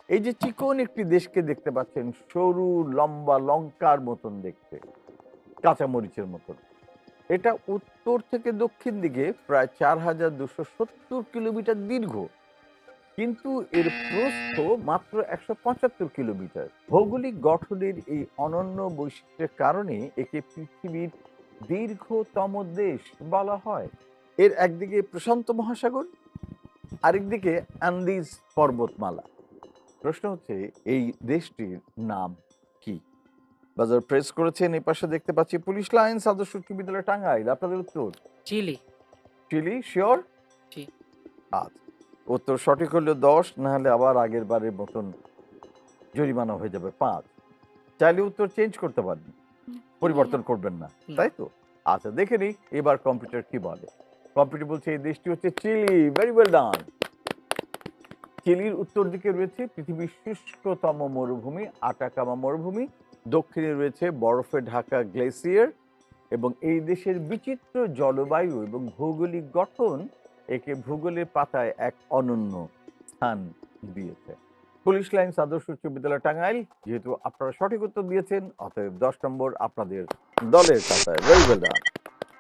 এই যে চিকন একটি দেশকে দেখতে পাচ্ছেন, সরু লম্বা লঙ্কার মতন দেখতে, কাঁচামরিচের মতন। এটা উত্তর থেকে দক্ষিণ দিকে প্রায় 4270 কিলোমিটার দীর্ঘ, কিন্তু এর প্রস্থ মাত্র 175 কিলোমিটার। ভৌগোলিক গঠনের এই অনন্য বৈশিষ্ট্যের কারণে একে পৃথিবীর দীর্ঘতম দেশ বলা হয়। এর একদিকে প্রশান্ত মহাসাগর, আরেকদিকে আন্দিজ পর্বতমালা। প্রশ্ন হচ্ছে, এই দেশটির নাম কি? বাজার প্রেস করেছেন। এই পাশে দেখতে পাচ্ছি পুলিশ লাইন্স আদর্শ উচ্চ বিদ্যালয় টাঙ্গাইল। আপনাদের উত্তর চিলি। চিলি। শিওর? জি। আচ্ছা, উত্তর সঠিক হলে 10, না হলে আবার আগের বারের মতন জরিমানা হয়ে যাবে 5। চাইলে উত্তর চেঞ্জ করতে পারেন, পরিবর্তন করবেন না, না। তাই তো? আচ্ছা, দেখে নিই এবার কম্পিউটার কি বলে। কম্পিউটার বলছে এই দেশটি হচ্ছে চিলি। Very well done. চিলির উত্তর দিকে রয়েছে পৃথিবীর শুষ্কতম মরুভূমি আটাকামা মরুভূমি, দক্ষিণে রয়েছে বরফে ঢাকা গ্লেসিয়ার, এবং এই দেশের বিচিত্র জলবায়ু এবং ভৌগোলিক গঠন একে ভূগোলের পাতায় এক অনন্য স্থান দিয়েছে। পুলিশ লাইন্স আদর্শ উচ্চ বিদ্যালয় টাঙ্গাইল, যেহেতু আপনারা সঠিক উত্তর দিয়েছেন, অতএব 10 নম্বর আপনাদের দলের খাতায়। Very well done.